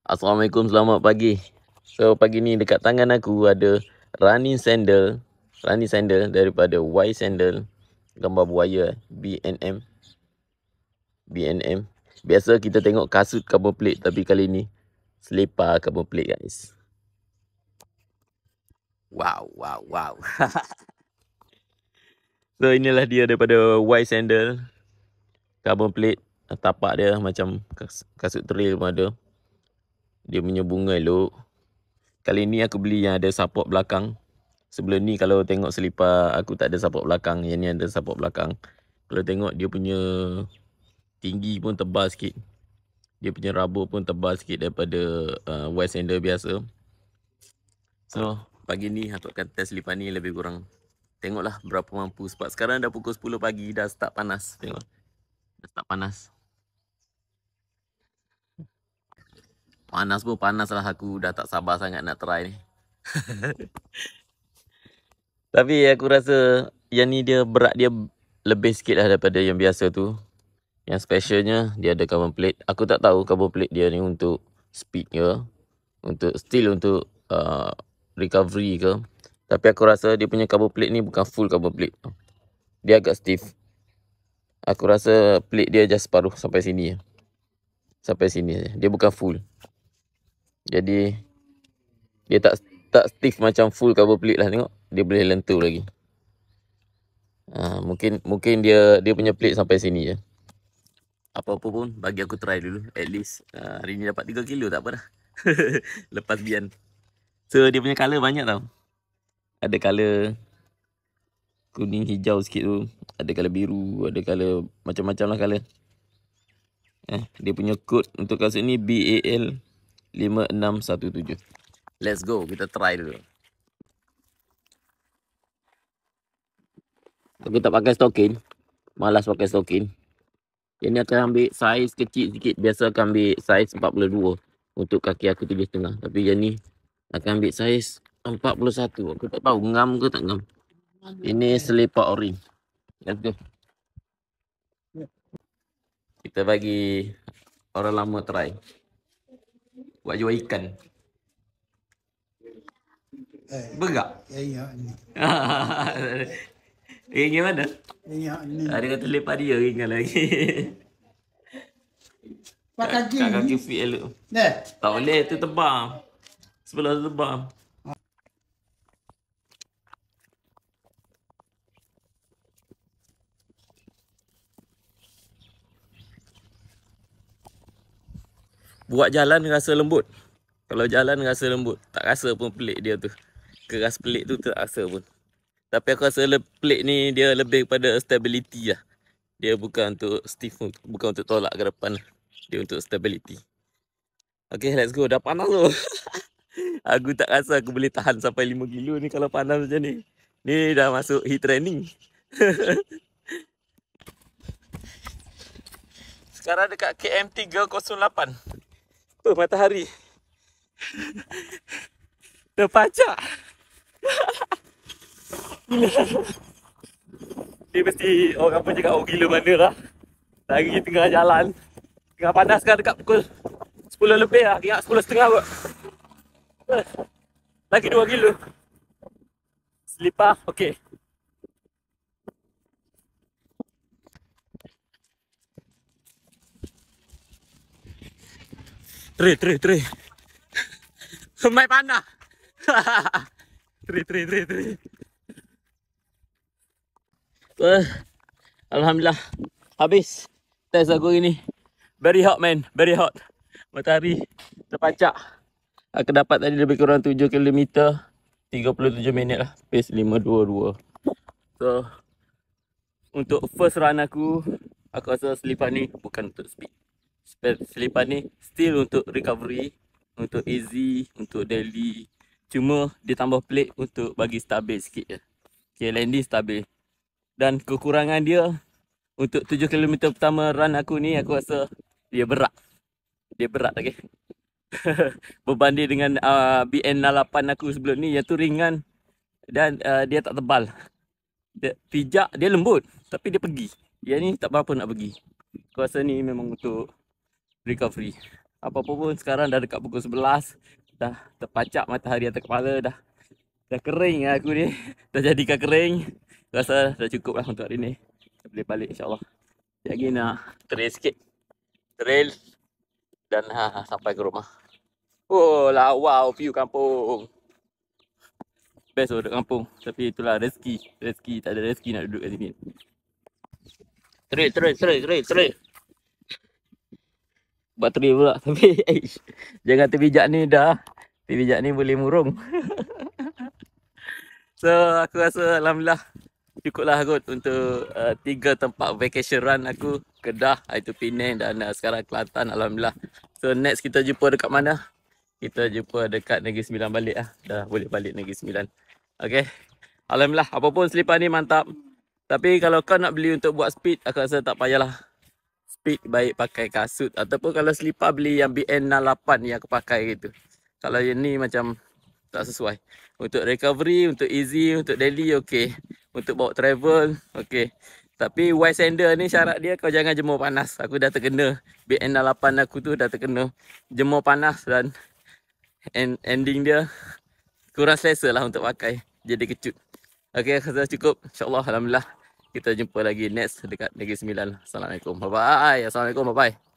Assalamualaikum, selamat pagi. So pagi ni dekat tangan aku ada running sandal daripada Y Sandal, gambar buaya B&M. Biasa kita tengok kasut carbon plate, tapi kali ni selipar carbon plate guys. Wow. So inilah dia daripada Y Sandal, carbon plate. Tapak dia macam kasut trail pun ada. Dia punya bunga elok. Kali ni aku beli yang ada support belakang. Sebelum ni kalau tengok selipar aku tak ada support belakang. Yang ni ada support belakang. Kalau tengok dia punya tinggi pun tebal sikit. Dia punya rubber pun tebal sikit daripada Y Sandal biasa. So pagi ni aku akan test selipar ni lebih kurang. Tengoklah berapa mampu. Sebab sekarang dah pukul 10 pagi, dah start panas. Tengok, dah start panas. Panas pun panas lah, aku dah tak sabar sangat nak try ni. Tapi aku rasa yang ni dia berat dia lebih sikit lah daripada yang biasa tu. Yang specialnya dia ada carbon plate. Aku tak tahu carbon plate dia ni untuk speed ke, untuk recovery ke. Tapi aku rasa dia punya carbon plate ni bukan full carbon plate. Dia agak stiff. Aku rasa plate dia just separuh sampai sini. Sampai sini saja. Dia bukan full. Jadi dia tak stiff macam full carbon plate lah. Tengok, dia boleh lentur lagi. Mungkin dia punya plate sampai sini je. Apa-apa pun bagi aku try dulu. At least hari ni dapat 3 kilo tak apa dah. Lepas bian. So dia punya colour banyak tau. Ada colour kuning hijau sikit tu. Ada colour biru. Ada colour macam-macam lah colour. Dia punya code untuk kasut ni BAL 5617. Let's go, kita try dulu. Aku tak pakai stokin. Malas pakai stokin. Yang ni akan ambil saiz kecil sikit. Biasa akan ambil saiz 42 untuk kaki aku 7,5. Tapi yang ni akan ambil saiz 41. Aku tak tahu ngam ke tak ngam. Ini selipar orange. Let's go. Kita bagi orang lama try. Buat jual ikan. Bergak? Ya ni. Ringan mana? Ya ni. Dia kata lepas dia ringan lagi. Pakai kaki fit elok. Tak boleh, tu tebam. Sebelah tu tebam. Buat jalan rasa lembut. Kalau jalan rasa lembut. Tak rasa pun pelik dia tu. Keras pelik tu tak rasa pun. Tapi aku rasa pelik ni dia lebih kepada stability lah. Dia bukan untuk stiff, bukan untuk tolak ke depan. Dia untuk stability. Okay, let's go. Dah panas tu. Aku tak rasa aku boleh tahan sampai 5 kilo ni kalau panas macam ni. Ni dah masuk heat training. Sekarang dekat KM 308. Matahari terpacak. Dia mesti orang pun cakap, oh gila mana lah. Lagi tengah jalan. Tengah panas kan dekat pukul 10 lebih lah. Ingat 10.30 kot. Lagi 2 kilo. Selipar, okey. Tri. Semai panah. Tri. Alhamdulillah. Habis test aku ini. Very hot man, very hot. Matahari terpacak. Aku dapat tadi lebih kurang 7 km 37 minit lah. Pace 5.22. So untuk first run aku rasa selipar ni bukan untuk speed. Selipar ni still untuk recovery, untuk easy, untuk daily. Cuma dia tambah plate untuk bagi stabil sikit je. Okay, landing stabil. Dan kekurangan dia untuk 7 km pertama run aku ni, aku rasa dia berat. Dia berat lagi. Berbanding dengan BN8 aku sebelum ni, yang tu ringan dan dia tak tebal. Pijak dia lembut tapi dia pergi. Yang ni tak berapa nak pergi. Aku rasa ni memang untuk recovery. Apa-apa pun sekarang dah dekat pukul 11. Dah terpacak matahari atas kepala dah. Dah kering lah aku ni. Dah jadikan kering. Rasa dah cukup lah untuk hari ni. Kita boleh balik insyaAllah. Lagi nak trail sikit. Trail. Dan sampai ke rumah. Oh lah, wow, view kampung. Best duduk kampung. Tapi itulah rezeki. Rezeki, tak ada rezeki nak duduk kat sini. Trail. Buat trail pula. Tapi jangan terbijak ni dah. Terbijak ni boleh murung. So aku rasa Alhamdulillah cukuplah kot untuk 3 tempat vacation run aku. Kedah, itu Penang dan sekarang Kelantan. Alhamdulillah. So next kita jumpa dekat mana? Kita jumpa dekat Negeri Sembilan balik lah. Dah boleh balik Negeri Sembilan. Okay. Alhamdulillah. Apapun selipar ni mantap. Tapi kalau kau nak beli untuk buat speed, aku rasa tak payahlah. Speed baik pakai kasut. Ataupun kalau selipar beli yang BN68 yang aku pakai gitu. Kalau yang ni macam tak sesuai. Untuk recovery, untuk easy, untuk daily okay. Untuk bawa travel okay. Tapi white sandal ni syarat dia kau jangan jemur panas. Aku dah terkena. BN68 aku tu dah terkena jemur panas dan ending dia kurang selesa lah untuk pakai. Jadi kecut. Okay, rasa cukup. InsyaAllah, Alhamdulillah. Kita jumpa lagi next dekat Negeri Sembilan. Assalamualaikum. Bye-bye. Assalamualaikum. Bye-bye.